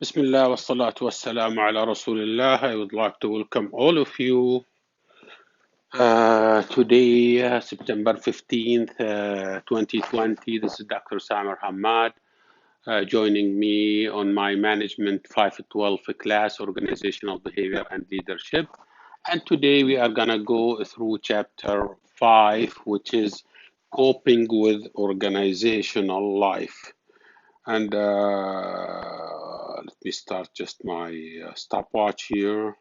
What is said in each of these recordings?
Bismillah wa salatu wa salam ala Rasulillah. I would like to welcome all of you today, September 15th, 2020. This is Dr. Samir Hamad joining me on my Management 512 class, Organizational Behavior and Leadership. And today we are going to go through chapter 5, which is Coping with Organizational Life. And let me start just my stopwatch here.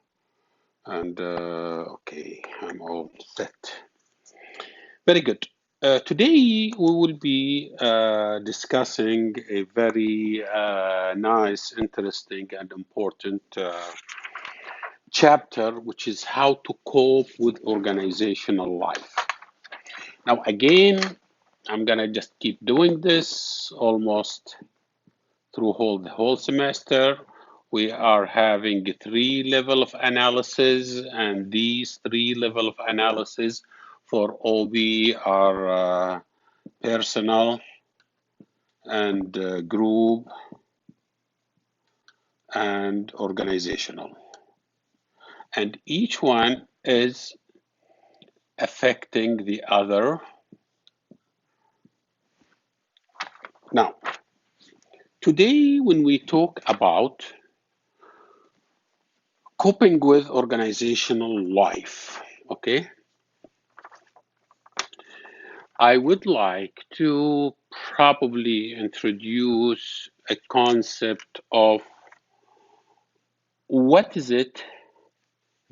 And okay, I'm all set. Very good. Today we will be discussing a very nice, interesting, and important chapter, which is how to cope with organizational life. Now, again, I'm gonna just keep doing this almost through the whole semester. We are having 3 level of analysis, and these 3 level of analysis for OB are personal and group and organizational. And each one is affecting the other. Now, today when we talk about coping with organizational life, okay, I would like to probably introduce a concept of what is it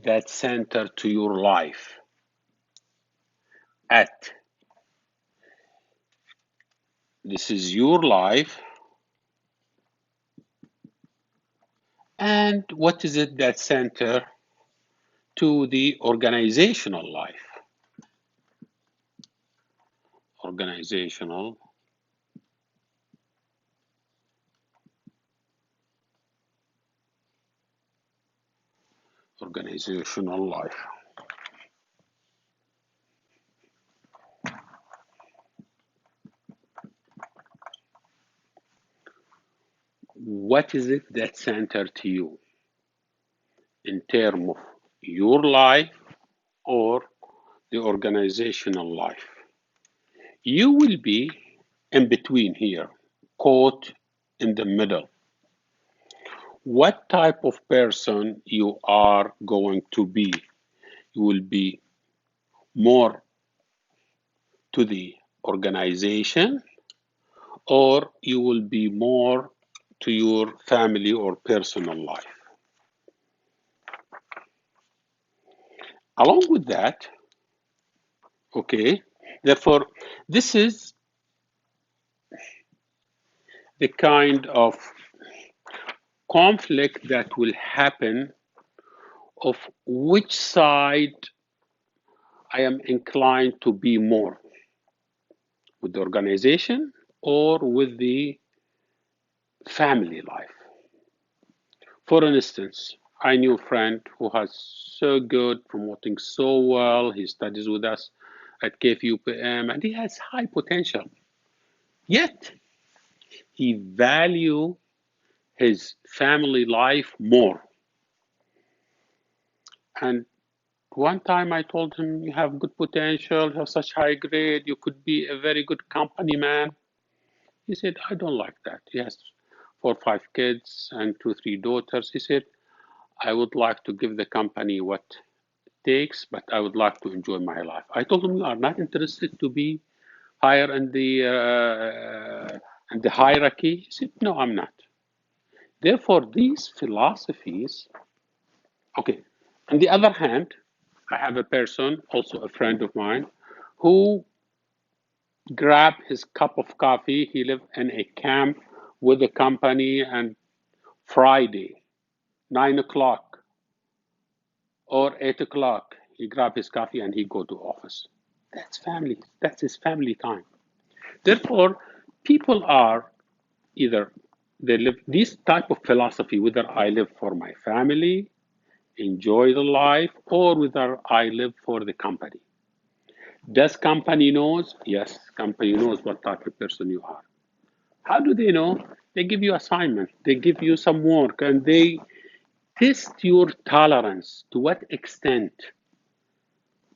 that center to your life at. This is your life, and what is it that center to the organizational life? Organizational life. What is it that center to you in terms of your life or the organizational life? You will be in between here, caught in the middle. What type of person you are going to be? You will be more to the organization, or you will be more to your family or personal life. Along with that, okay, therefore, this is the kind of conflict that will happen of which side I am inclined to be more, with the organization or with the family life. For instance, I knew a friend who has so good, promoting so well. He studies with us at KFUPM, and he has high potential. Yet, he value his family life more. And one time I told him, you have good potential, you have such high grade, you could be a very good company man. He said, I don't like that. He has 4 or 5 kids and 2 or 3 daughters. He said, I would like to give the company what it takes, but I would like to enjoy my life. I told him, you are not interested to be higher in the hierarchy. He said, no, I'm not. Therefore, these philosophies, okay. On the other hand, I have a person, also a friend of mine, who grabbed his cup of coffee. He lived in a camp with the company, and Friday, 9 o'clock or 8 o'clock, he grab his coffee and he go to office. That's family. That's his family time. Therefore, people are either they live this type of philosophy, whether I live for my family, enjoy the life, or whether I live for the company. Does company knows? Yes, company knows what type of person you are. How do they know? They give you assignment, they give you some work, and they test your tolerance to what extent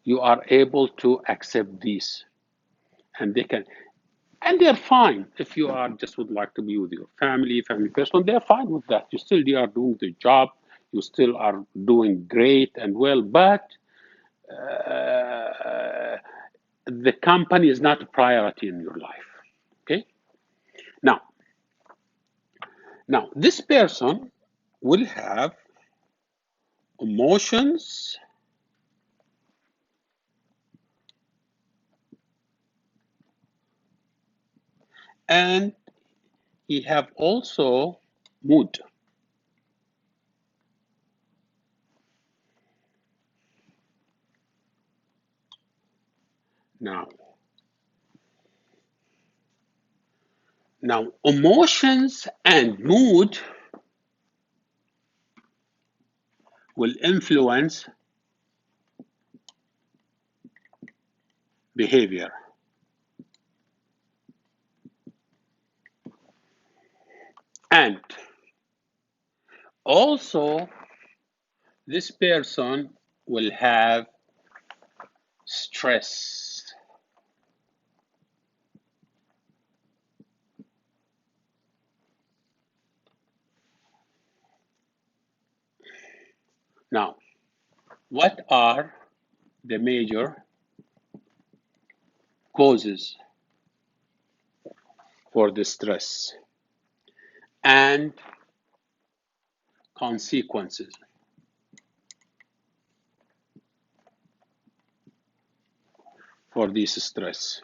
you are able to accept these. And they can, and they're fine if you are just would like to be with your family person, they're fine with that. You are doing the job, you still are doing great and well, but uh, the company is not a priority in your life. Okay. Now, this person will have emotions and he have also mood. Now, emotions and mood will influence behavior. And also, this person will have stress. Now, what are the major causes for the stress and consequences for this stress?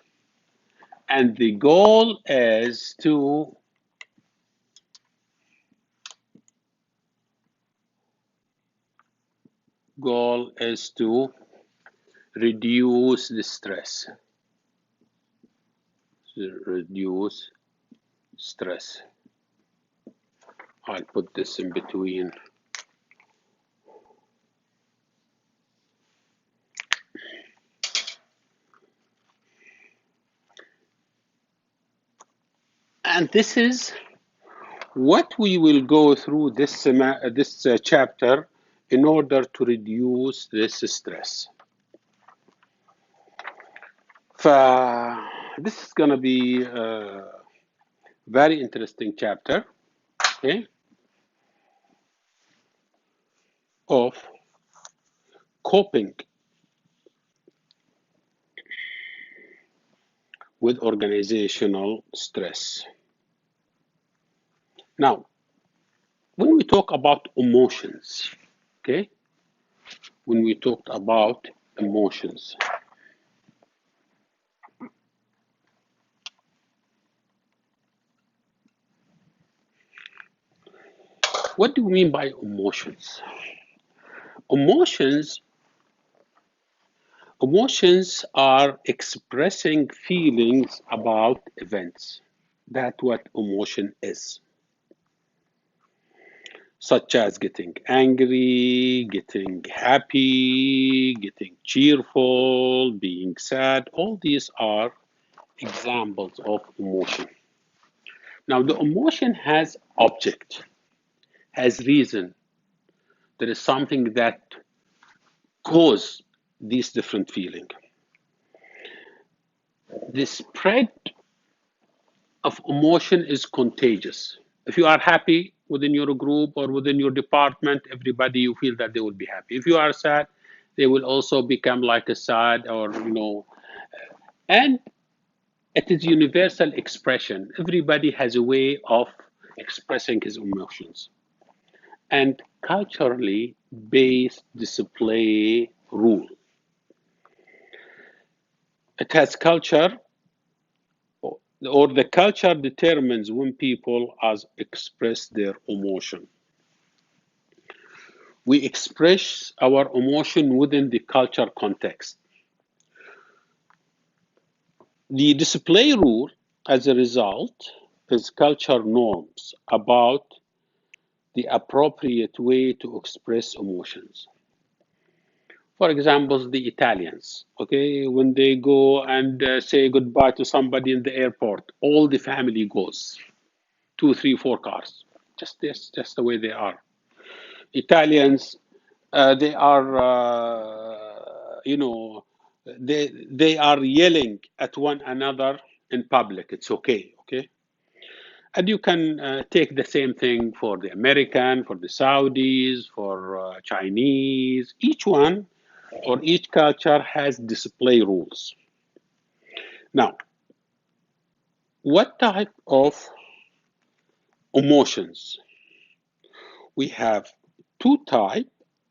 And the goal is to reduce the stress. Reduce stress. I'll put this in between. And this is what we will go through this chapter in order to reduce this stress. This is going to be a very interesting chapter, okay, of coping with organizational stress. Now, when we talk about emotions, okay, when we talked about emotions, what do we mean by emotions? Emotions are expressing feelings about events. That's what emotion is. Such as getting angry, getting happy, getting cheerful, being sad. All these are examples of emotion. Now, the emotion has object, has reason. There is something that causes these different feelings. The spread of emotion is contagious. If you are happy within your group or within your department, everybody you feel that they will be happy. If you are sad, they will also become like a sad or and it is universal expression. Everybody has a way of expressing his emotions. And culturally based display rule. It has culture or the culture determines when people as express their emotion. We express our emotion within the culture context. The display rule, as a result, is culture norms about the appropriate way to express emotions. For example, the Italians, okay, when they go and say goodbye to somebody in the airport, all the family goes. 2, 3, 4 cars. Just this, just the way they are. Italians, they are, they are yelling at one another in public. It's okay, okay? And you can take the same thing for the American, for the Saudis, for Chinese. Each one or each culture has display rules. Now, what type of emotions? We have two types,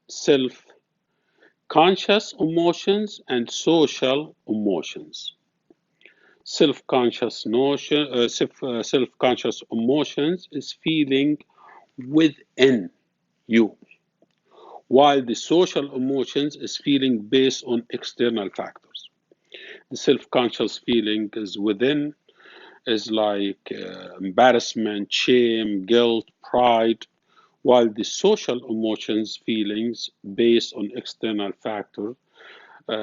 self-conscious emotions and social emotions. Self-conscious emotions is feeling within you, while the social emotions is feeling based on external factors. The self-conscious feeling is within, is like embarrassment, shame, guilt, pride, while the social emotions feelings based on external factors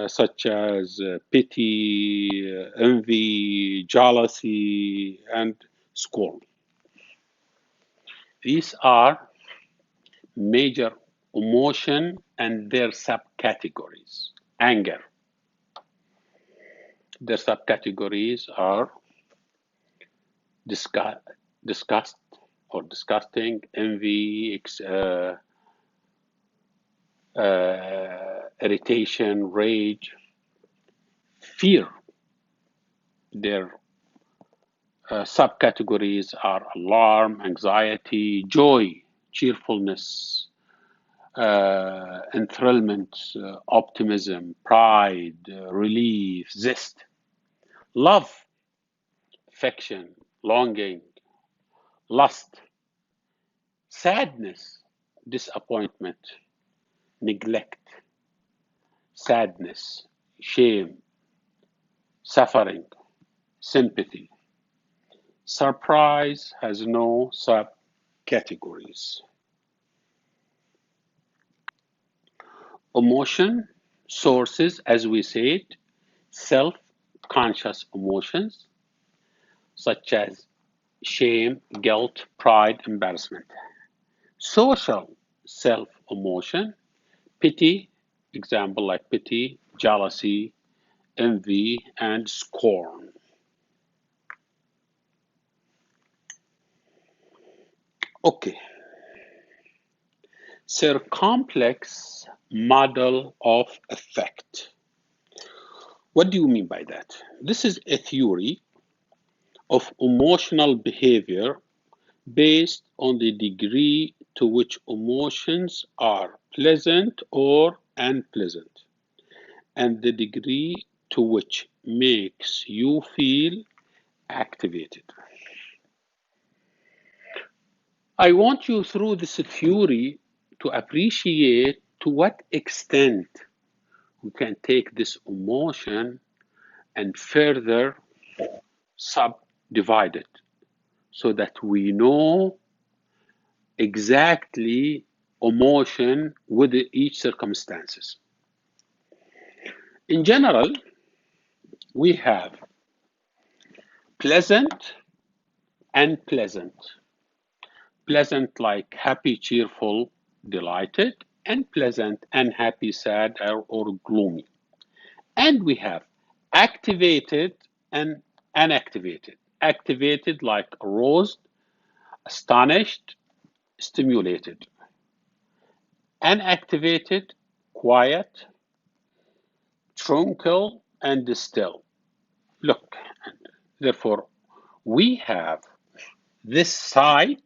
such as pity, envy, jealousy, and scorn. These are major emotion and their subcategories. Anger. Their subcategories are disgust or disgusting, envy, irritation, rage, fear. Their subcategories are alarm, anxiety, joy, cheerfulness, enthrallment, optimism, pride, relief, zest, love, affection, longing, lust, sadness, disappointment, neglect, sadness, shame, suffering, sympathy. Surprise has no subcategories. Emotion sources, as we said, self-conscious emotions such as shame, guilt, pride, embarrassment. Social self-emotion, pity, example like pity, jealousy, envy, and scorn. Okay. Circumplex model of effect. What do you mean by that? This is a theory of emotional behavior based on the degree to which emotions are pleasant or unpleasant, and the degree to which makes you feel activated. I want you through this theory to appreciate to what extent we can take this emotion and further subdivide it so that we know exactly emotion with each circumstances. In general, we have pleasant and pleasant. Pleasant like happy, cheerful, delighted, and pleasant, unhappy, sad, or gloomy. And we have activated and unactivated. Activated like aroused, astonished, stimulated. Unactivated, quiet, tranquil, and still. Look, and therefore, we have this side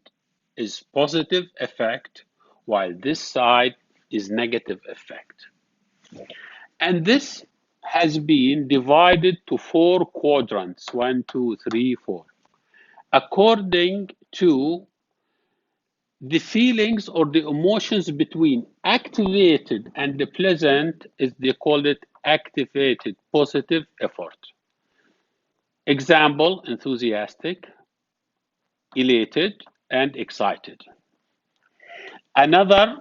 is positive effect, while this side is negative effect. And this has been divided to 4 quadrants, 1, 2, 3, 4, according to the feelings or the emotions between activated and the pleasant is they call it activated positive effort. Example, enthusiastic, elated, and excited. Another,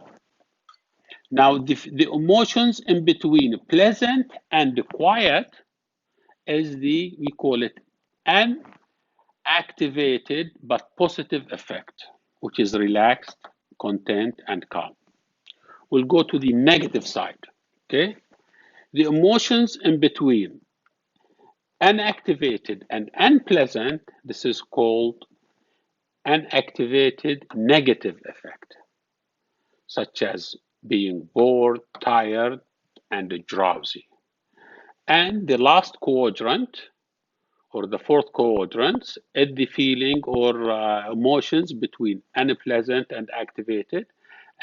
now the emotions in between pleasant and quiet is we call it activated but positive affect, which is relaxed, content, and calm. We'll go to the negative side, okay? The emotions in between unactivated and unpleasant, this is called unactivated negative affect, such as being bored, tired, and drowsy. And the last quadrant, or the fourth quadrant, is the feeling or emotions between unpleasant and activated.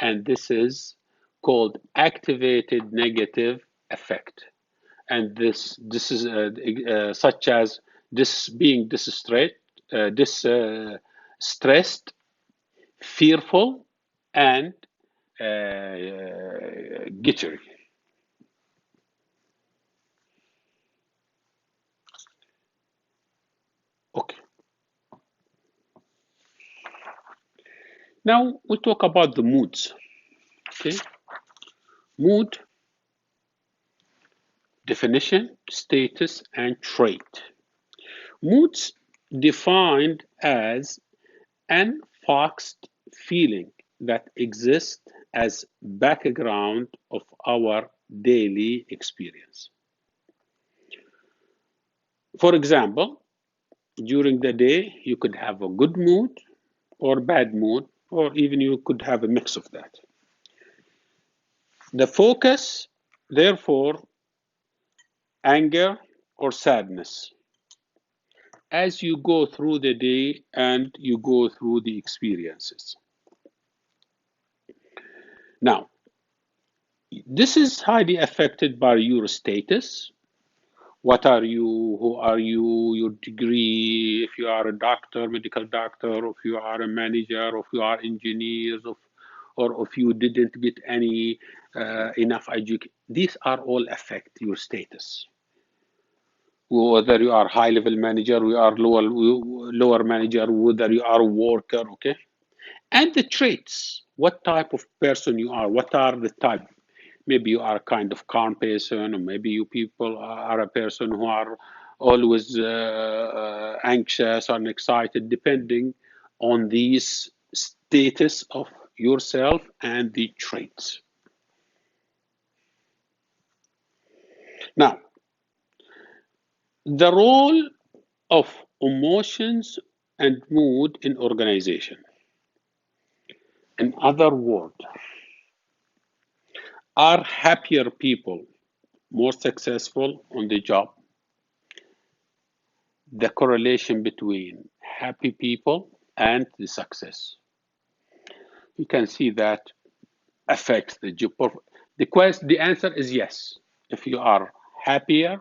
And this is called activated negative affect. And this is such as this being stressed, fearful, and jittery. Okay. Now we talk about the moods. Okay. Mood, definition, status, and trait. Moods defined as an unfoxed feeling that exists as background of our daily experience. For example, during the day, you could have a good mood or bad mood, or even you could have a mix of that. The focus, therefore, anger or sadness as you go through the day and you go through the experiences. Now, this is highly affected by your status. What are you? Who are you? Your degree, if you are a doctor, medical doctor, if you are a manager, if you are engineers, or if you didn't get any enough education. These are all affect your status. Whether you are high level manager, we are lower manager, whether you are a worker, okay? And the traits, what type of person you are, what are the type? Maybe you are a kind of calm person, or maybe you people are a person who are always anxious and excited, depending on these status of yourself and the traits. Now, the role of emotions and mood in organization. In other words, are happier people more successful on the job? The correlation between happy people and the success. You can see that affects the job. The answer is yes. If you are happier,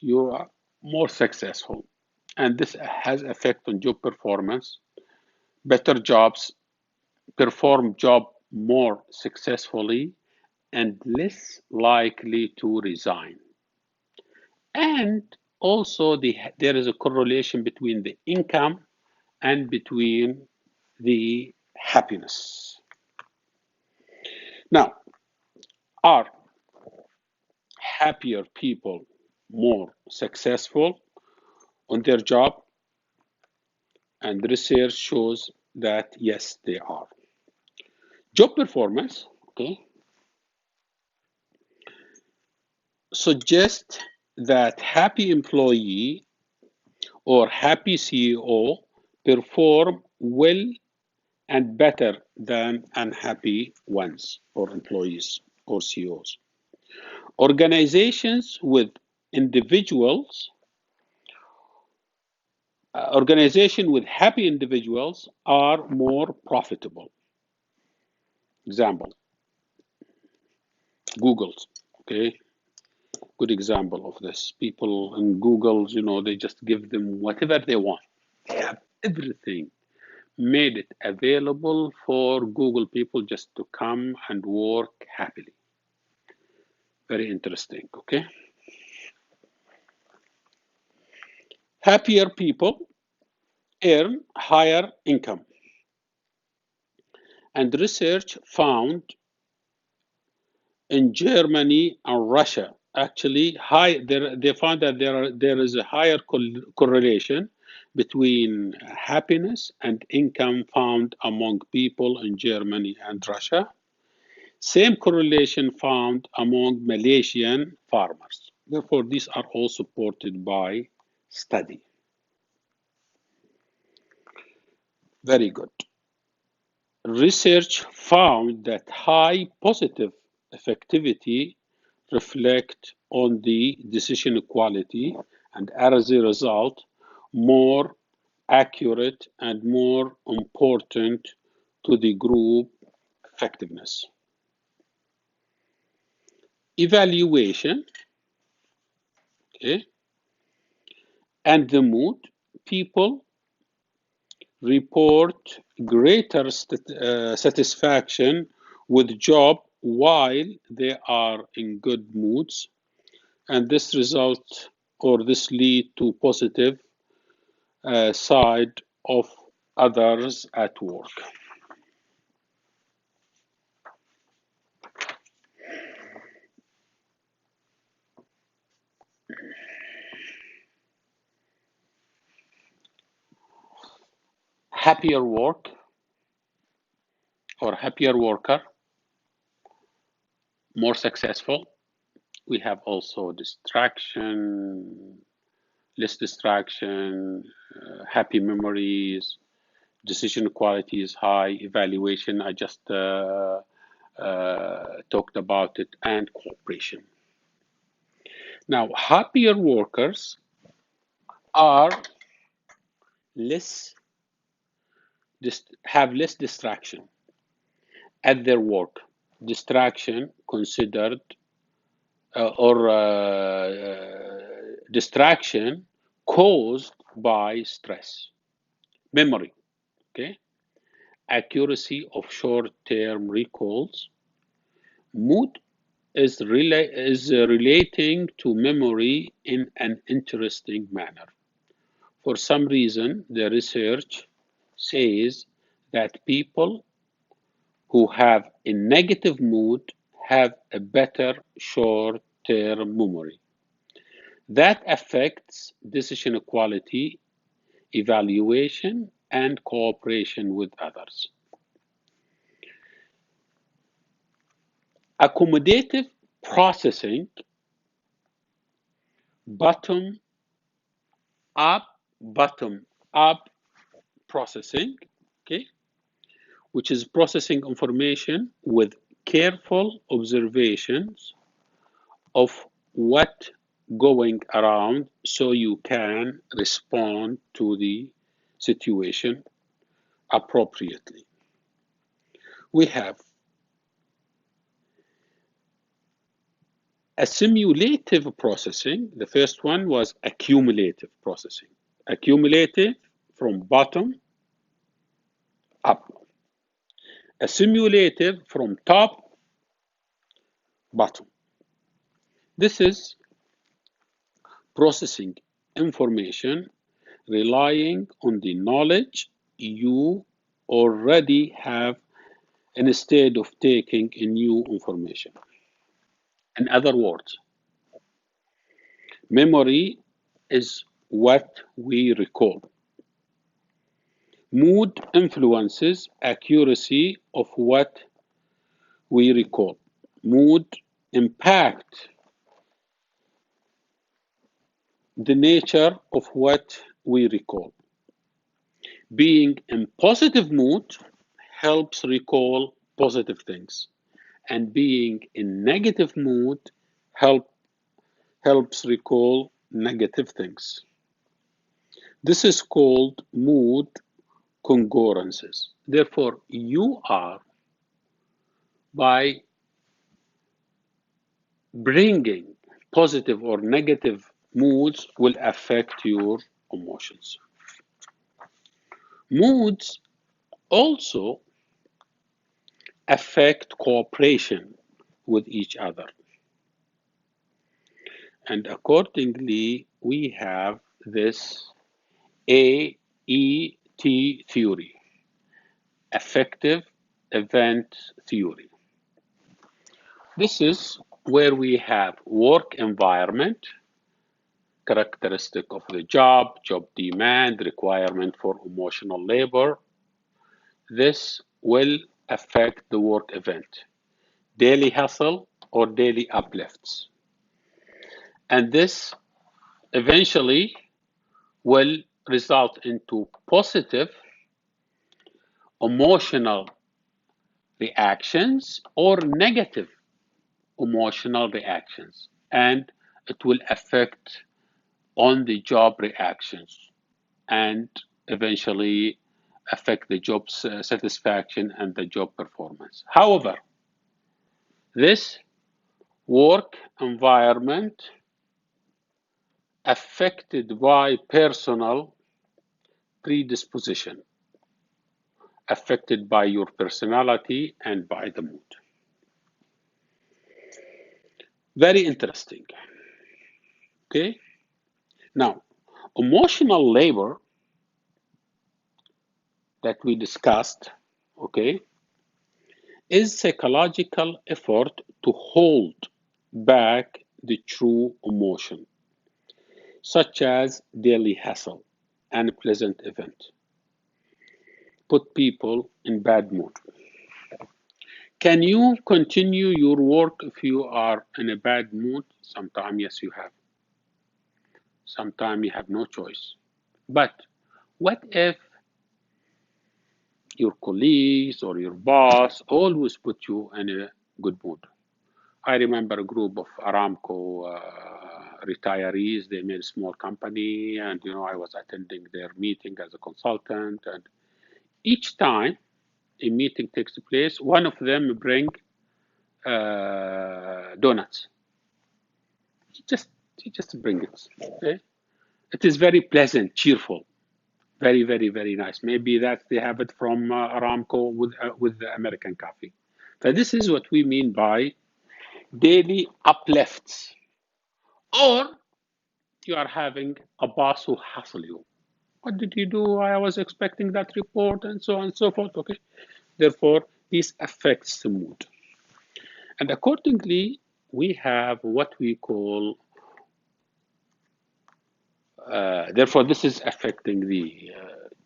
you are more successful. And this has effect on job performance. Better jobs perform job more successfully and less likely to resign. And also there is a correlation between the income and between the happiness. Now, are happier people more successful on their job? And research shows that yes, they are. Job performance, okay, suggests that happy employee or happy CEO perform well and better than unhappy ones or employees or CEOs. Organizations with individuals, organization with happy individuals are more profitable. Example, Google's, okay? Good example of this. People in Google's, they just give them whatever they want. They have everything made it available for Google people just to come and work happily. Very interesting, okay? Happier people earn higher income. And research found in Germany and Russia, actually, they found that there is a higher correlation between happiness and income found among people in Germany and Russia. Same correlation found among Malaysian farmers. Therefore, these are all supported by study. Very good. Research found that high positive effectivity reflect on the decision quality and as a result, more accurate and more important to the group effectiveness. Evaluation, okay, and the mood, people report greater satisfaction with job while they are in good moods, and this result or this lead to positive side of others at work. Happier work or happier worker, more successful. We have also distraction, less distraction, happy memories, decision quality is high, evaluation, I just talked about it, and cooperation. Now, happier workers are have less distraction at their work. Distraction considered distraction caused by stress. Memory, okay? Accuracy of short-term recalls. Mood is relating to memory in an interesting manner. For some reason, the research says that people who have a negative mood have a better short-term memory. That affects decision quality, evaluation, and cooperation with others. Accommodative processing, bottom up processing, okay, which is processing information with careful observations of what going around so you can respond to the situation appropriately. We have assimilative processing. The first one was accumulative processing. Accumulative from bottom up. Assimilative from top bottom. This is processing information relying on the knowledge you already have instead of taking in new information. In other words, memory is what we recall. Mood influences accuracy of what we recall. Mood impact the nature of what we recall. Being in positive mood helps recall positive things, and being in negative mood helps recall negative things. This is called mood congruences. Therefore, you are, by bringing positive or negative moods, will affect your emotions. Moods also affect cooperation with each other. And accordingly, we have this AET theory, affective event theory. This is where we have work environment, characteristic of the job demand, requirement for emotional labor. This will affect the work event, daily hustle or daily uplifts. And this eventually will result into positive emotional reactions or negative emotional reactions, and it will affect on the job reactions and eventually affect the job satisfaction and the job performance. However, this work environment affected by personal predisposition, affected by your personality and by the mood. Very interesting. Okay. Now, emotional labor that we discussed, okay, is psychological effort to hold back the true emotion, such as daily hassle, unpleasant event, put people in bad mood. Can you continue your work if you are in a bad mood? Sometimes, yes, you have. Sometimes you have no choice. But what if your colleagues or your boss always put you in a good mood? I remember a group of Aramco retirees. They made a small company, and I was attending their meeting as a consultant. And each time a meeting takes place, one of them bring donuts. He just bring it. Okay? It is very pleasant, cheerful, very, very, very nice. Maybe that they have it from Aramco with the American coffee. So this is what we mean by daily uplifts. Or you are having a boss who hassle you. What did you do? I was expecting that report, and so on and so forth. Okay. Therefore, this affects the mood. And accordingly, we have what we call, therefore, this is affecting the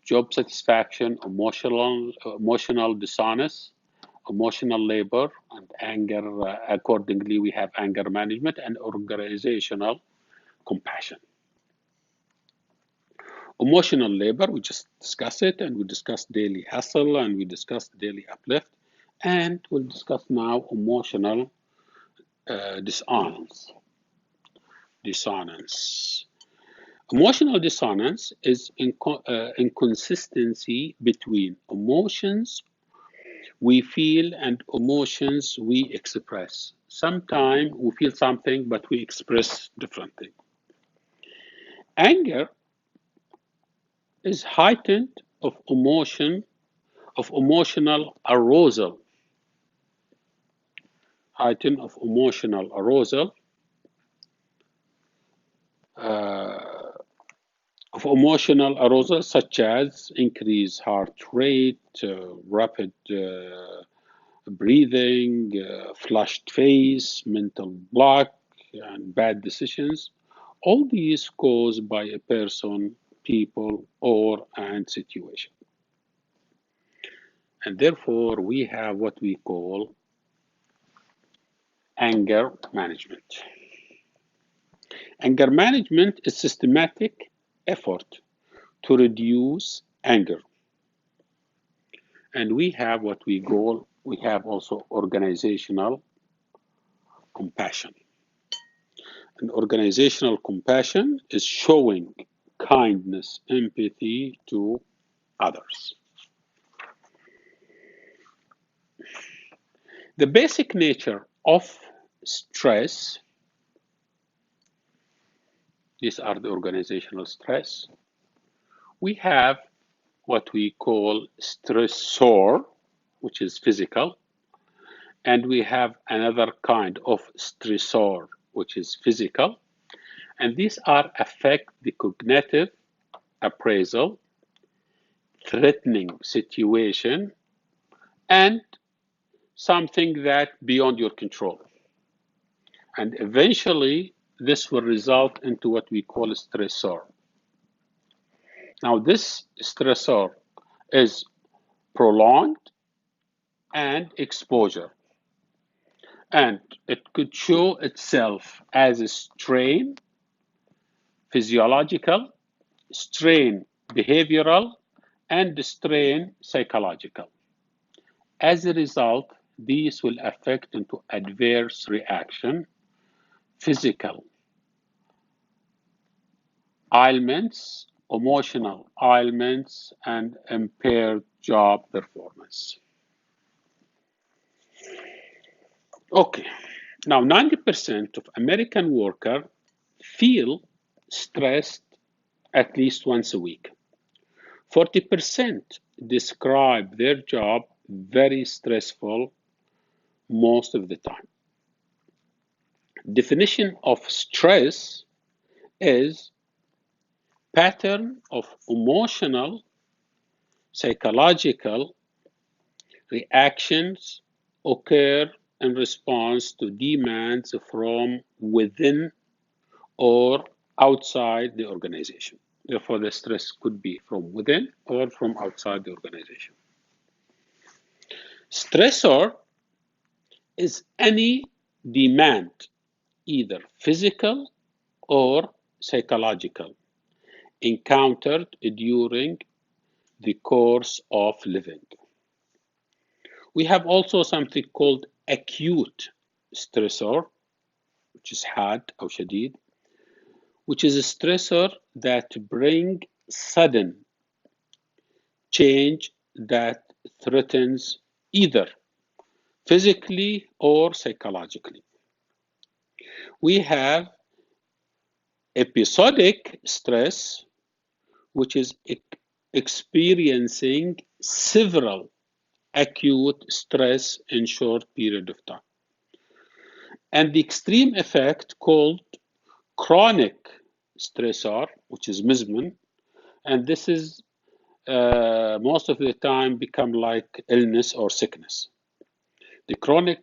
job satisfaction, emotional dishonest, emotional labor, and anger. Accordingly, we have anger management and organizational compassion. Emotional labor, we just discussed it, and we discussed daily hustle, and we discussed daily uplift, and we'll discuss now emotional dissonance. Emotional dissonance is inconsistency between emotions we feel and emotions we express. Sometimes we feel something, but we express differently. Anger is heightened of emotional arousal. Heightened of emotional arousal. Of emotional arousal, such as increased heart rate, rapid breathing, flushed face, mental block, and bad decisions. All these caused by a person, people, or and situation. And therefore, we have what we call anger management. Anger management is systematic effort to reduce anger. And we have what we have also organizational compassion. And organizational compassion is showing kindness, empathy to others. The basic nature of stress, these are the organizational stress. We have what we call stressor, which is physical, and we have another kind of stressor, which is physical, and these affect the cognitive appraisal, threatening situation, and something that beyond your control. And eventually, this will result into what we call a stressor. Now, this stressor is prolonged and exposure, and it could show itself as a strain, physiological, strain behavioral, and strain psychological. As a result, these will affect into adverse reaction, physical ailments, emotional ailments, and impaired job performance. Okay, now 90% of American workers feel stressed at least once a week. 40% describe their job very stressful most of the time. Definition of stress is pattern of emotional, psychological reactions occur in response to demands from within or outside the organization. Therefore, the stress could be from within or from outside the organization. Stressor is any demand, either physical or psychological, encountered during the course of living. We have also something called acute stressor, which is حاد أو شديد, which is a stressor that bring sudden change that threatens either physically or psychologically. We have episodic stress, which is experiencing several acute stress in short period of time. And the extreme effect called chronic stressor, which is مزمن, and this is most of the time become like illness or sickness. The chronic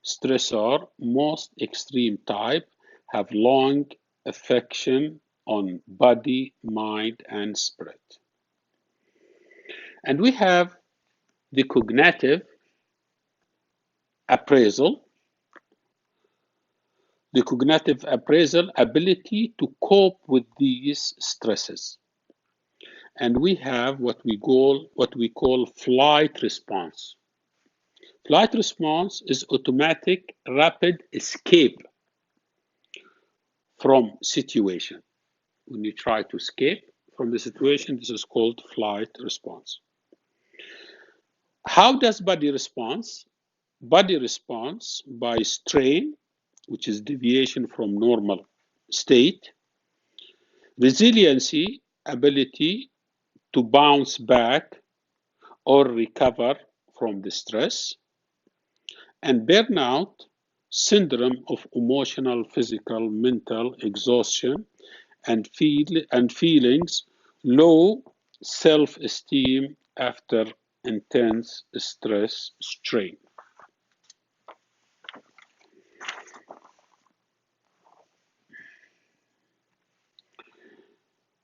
stressor, most extreme type, have long affection on body, mind, and spirit. And we have the cognitive appraisal. The cognitive appraisal ability to cope with these stresses. And we have what we call flight response. Flight response is automatic rapid escape from situation. When you try to escape from the situation, this is called flight response. How does body response? Body response by strain, which is deviation from normal state, resiliency, ability to bounce back or recover from the stress, and burnout, syndrome of emotional, physical, mental exhaustion, and feelings low self-esteem after intense stress strain.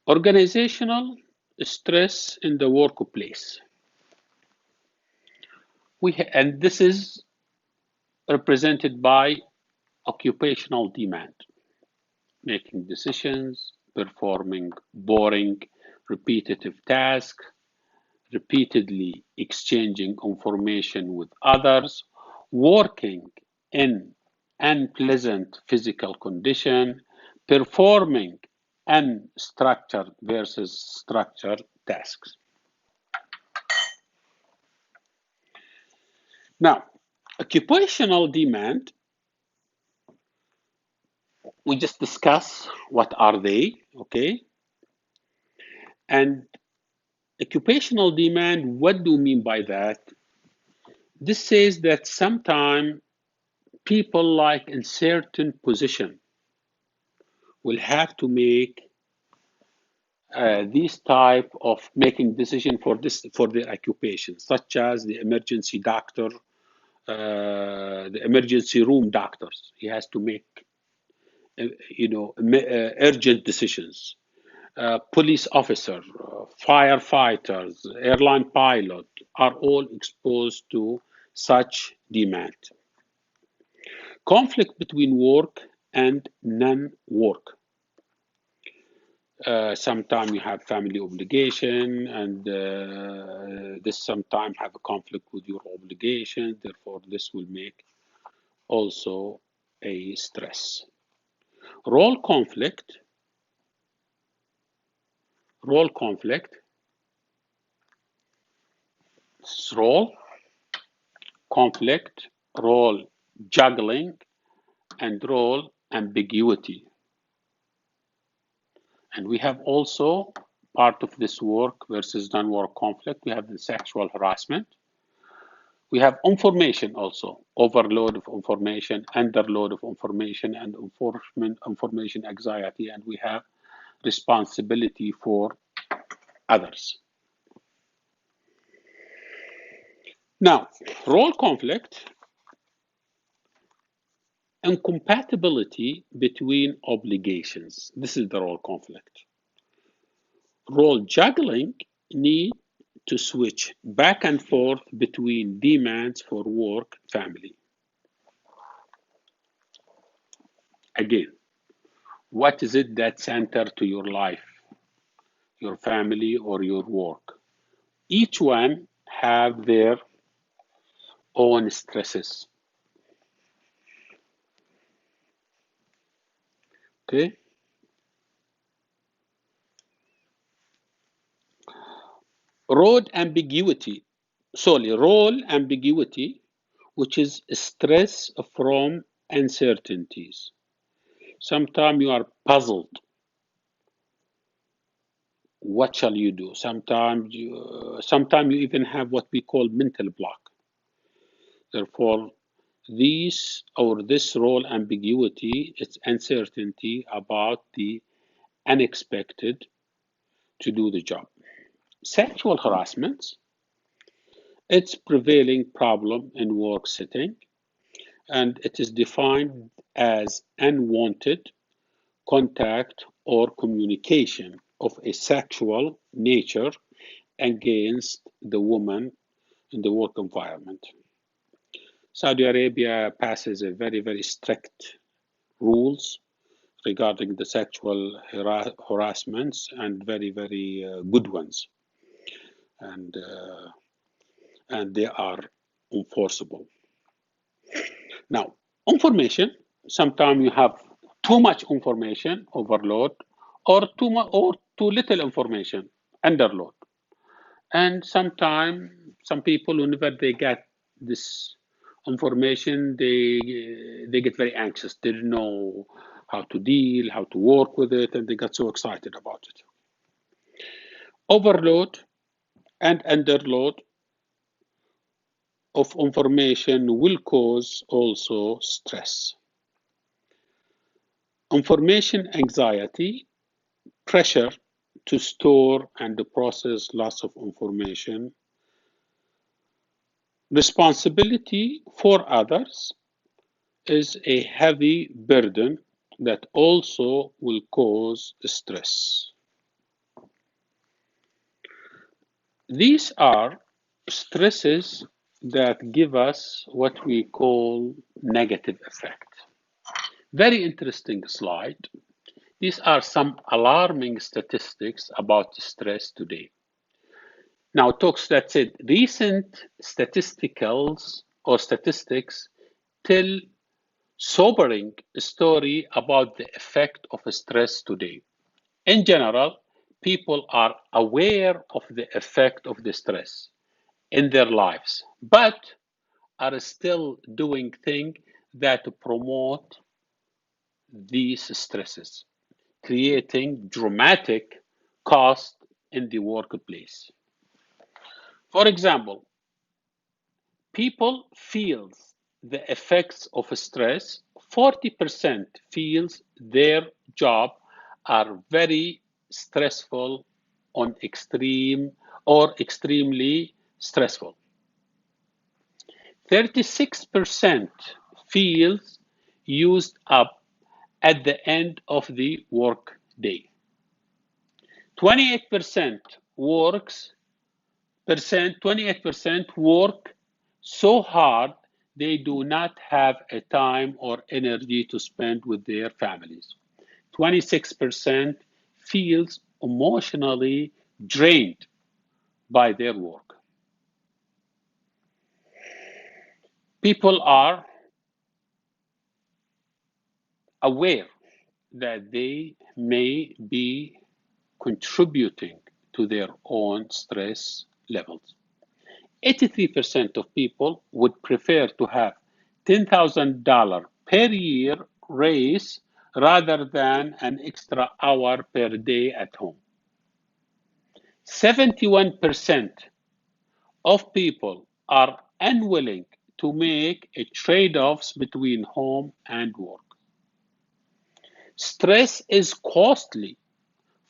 Organizational stress in the workplace. And this is represented by occupational demand, making decisions, performing boring, repetitive tasks, repeatedly exchanging information with others, working in unpleasant physical condition, performing unstructured versus structured tasks. Now, occupational demand, we just discuss what are they, okay? And occupational demand, what do you mean by that? This says that sometimes people like in certain position will have to make these type of making decision for their occupation, such as the emergency doctor, the emergency room doctors. He has to make urgent decisions. Police officer, firefighters, airline pilot are all exposed to such demand. Conflict between work and non-work. Sometimes you have family obligation, and this sometimes have a conflict with your obligation. Therefore, this will make also a stress. Role conflict. Role conflict. Role conflict, role juggling, and role ambiguity. And we have also part of this work versus non-work conflict. We have the sexual harassment. We have information also, overload of information, underload of information, and information anxiety. And we have responsibility for others. Now, role conflict, incompatibility between obligations. This is the role conflict. Role juggling, need to switch back and forth between demands for work, family. Again, what is it that center to your life, your family, or your work? Each one have their own stresses. Okay. Role ambiguity, which is stress from uncertainties. Sometimes you are puzzled. What shall you do? Sometimes you even have what we call mental block. Therefore, this role ambiguity, it's uncertainty about the unexpected to do the job. Sexual harassment, it's prevailing problem in work setting, and it is defined as unwanted contact or communication of a sexual nature against the woman in the work environment. Saudi Arabia passes a very, very strict rules regarding the sexual harassments, and very, very good ones. And they are enforceable. Now, information, sometimes you have too much information, overload, or too little information, underload. And sometimes some people, whenever they get this information, they get very anxious. They don't know how to deal, how to work with it, and they get so excited about it. Overload and underload of information will cause also stress. Information anxiety, pressure to store and process lots of information, responsibility for others is a heavy burden that also will cause stress. These are stresses that give us what we call negative effect. Very interesting slide. These are some alarming statistics about stress today. Now, talks that said recent statistics tell sobering story about the effect of stress today. In general, people are aware of the effect of the stress in their lives, but are still doing things that promote these stresses, creating dramatic cost in the workplace. For example, people feel the effects of stress. 40% feels their job are very stressful on extreme or extremely stressful. 36% feels used up at the end of the work day. 28% 28% work so hard they do not have a time or energy to spend with their families. 26% feels emotionally drained by their work. People are aware that they may be contributing to their own stress levels. 83% of people would prefer to have $10,000 per year raise rather than an extra hour per day at home. 71% of people are unwilling to make a trade-offs between home and work. Stress is costly.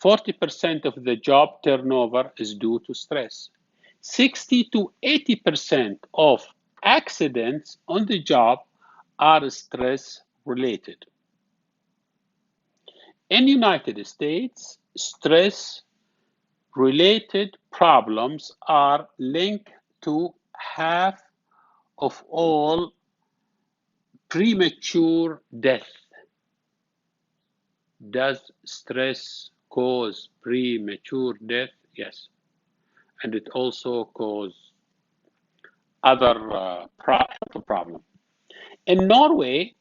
40% of the job turnover is due to stress. 60 to 80% of accidents on the job are stress related. In the United States, stress related problems are linked to half of all premature death. Does stress cause premature death? Yes. And it also causes other health problems. In Norway,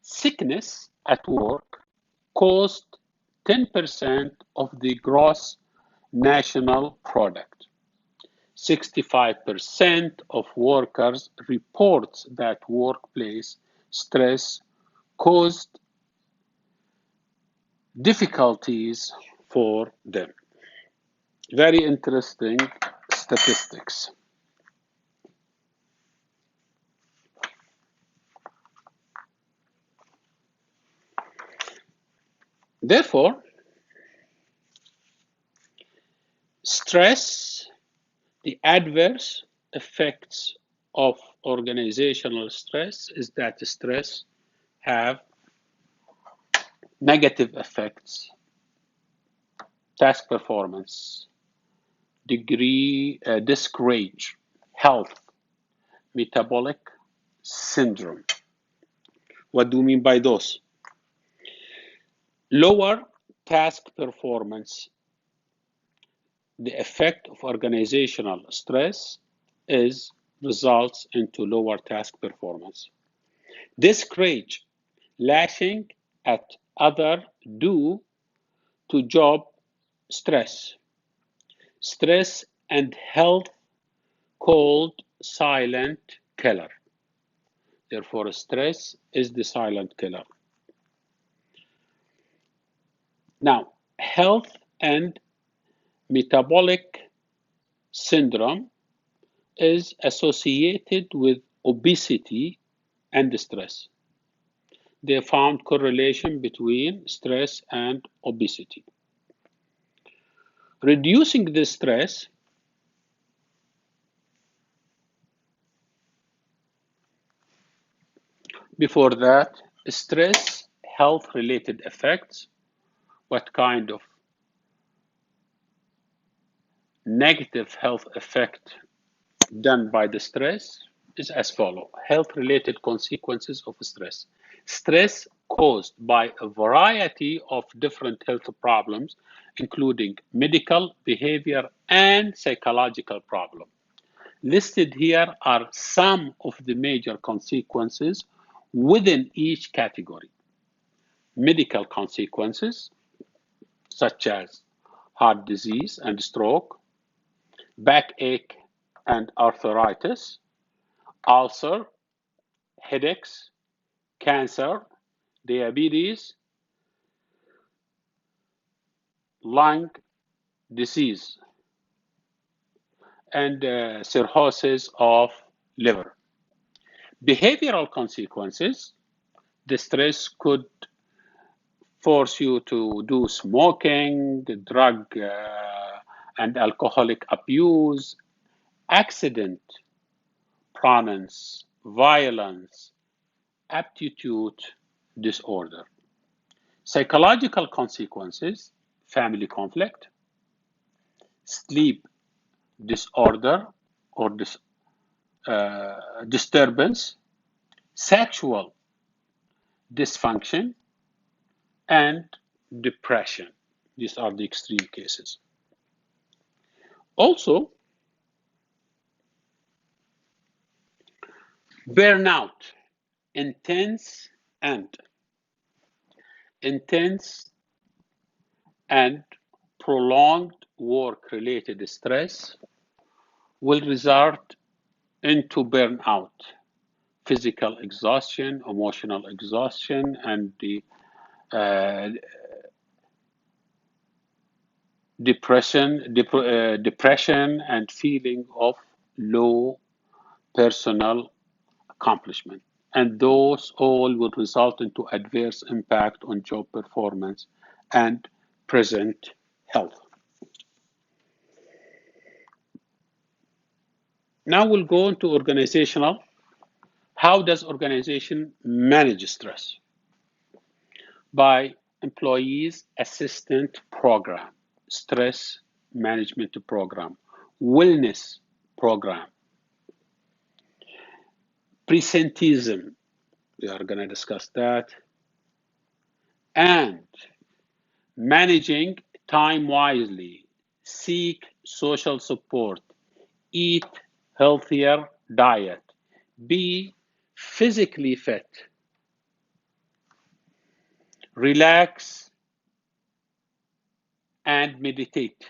sickness at work cost 10% of the gross national product. 65% of workers report that workplace stress caused difficulties for them. Very interesting statistics. Therefore, stress, the adverse effects of organizational stress is that stress have negative effects, task performance, discourage health, metabolic syndrome. What do you mean by those? Lower task performance. The effect of organizational stress results into lower task performance. Discourage, lashing at other due to job stress. Stress and health called silent killer. Therefore, stress is the silent killer. Now, health and metabolic syndrome is associated with obesity and stress. They found correlation between stress and obesity. Reducing the stress before that, stress health related effects. What kind of negative health effect done by the stress is as follows. Health related consequences of stress. Stress caused by a variety of different health problems, including medical, behavior, and psychological problems. Listed here are some of the major consequences within each category. Medical consequences, such as heart disease and stroke, backache and arthritis, ulcer, headaches, cancer, diabetes, lung disease, and cirrhosis of liver. Behavioral consequences, the stress could force you to do smoking, drug and alcoholic abuse, accident, prominence, violence, aptitude disorder. Psychological consequences: family conflict, sleep disorder or disturbance, sexual dysfunction, and depression. These are the extreme cases. Also, burnout, intense and intense and prolonged work-related stress will result into burnout, physical exhaustion, emotional exhaustion, and the uh, depression and feeling of low personal accomplishment. And those all will result into adverse impact on job performance and present health. Now we'll go into organizational. How does organization manage stress? By employees assistant program, stress management program, wellness program, presenteeism, we are going to discuss that, and managing time wisely, seek social support, eat healthier diet, be physically fit, relax and meditate,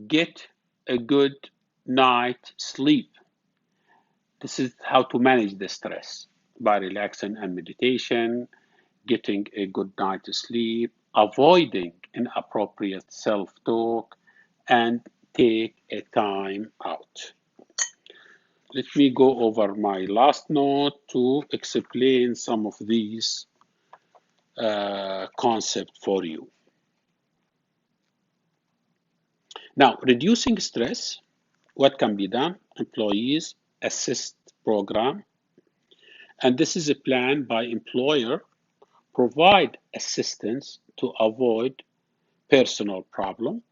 get a good night sleep. This is how to manage the stress by relaxing and meditation, getting a good night's sleep, avoiding inappropriate self-talk, and take a time out. Let me go over my last note to explain some of these concepts for you. Now, reducing stress, what can be done? Employees assist program, and this is a plan by employer provide assistance to avoid personal problem.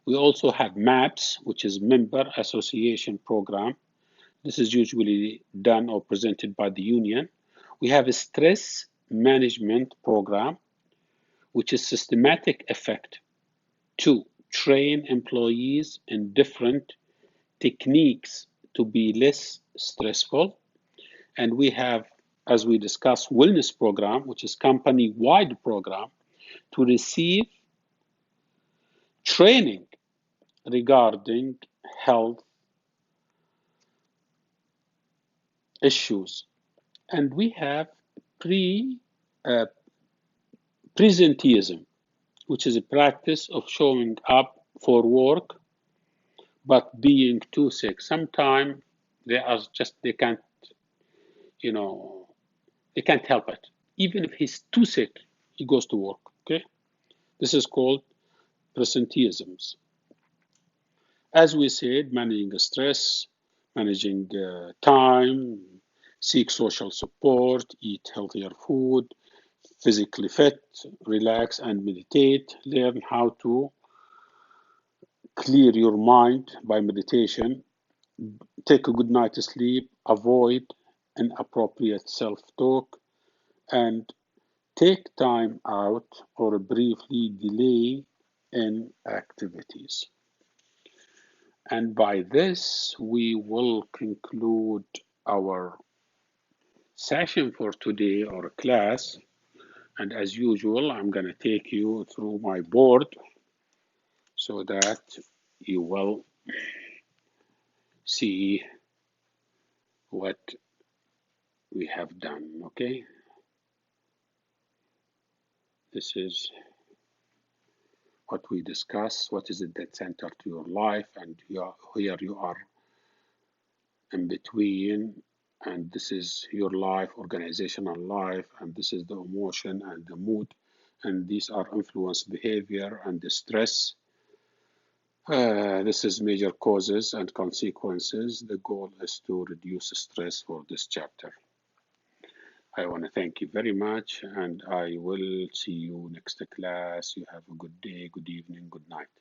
We also have MAPS, which is Member Association Program. This is usually done or presented by the union. We have a stress management program, which is systematic effect to train employees in different techniques to be less stressful. And we have, as we discussed, wellness program, which is company-wide program to receive training regarding health issues. And we have presenteeism, which is a practice of showing up for work but being too sick. Sometimes they can't, they can't help it. Even if he's too sick, he goes to work. Okay, this is called presenteeisms. As we said, managing stress, managing time, seek social support, eat healthier food, physically fit, relax and meditate, learn how to clear your mind by meditation, take a good night's sleep, avoid inappropriate self-talk, and take time out or briefly delay in activities. And by this, we will conclude our session for today or class. And as usual, I'm going to take you through my board so that you will see what we have done. Okay, this is what we discuss. What is it that center to your life, and here you are in between, and this is your life, organizational life, and this is the emotion and the mood, and these are influence behavior and the stress. This is major causes and consequences. The goal is to reduce stress for this chapter. I want to thank you very much, and I will see you next class. You have a good day, good evening, good night.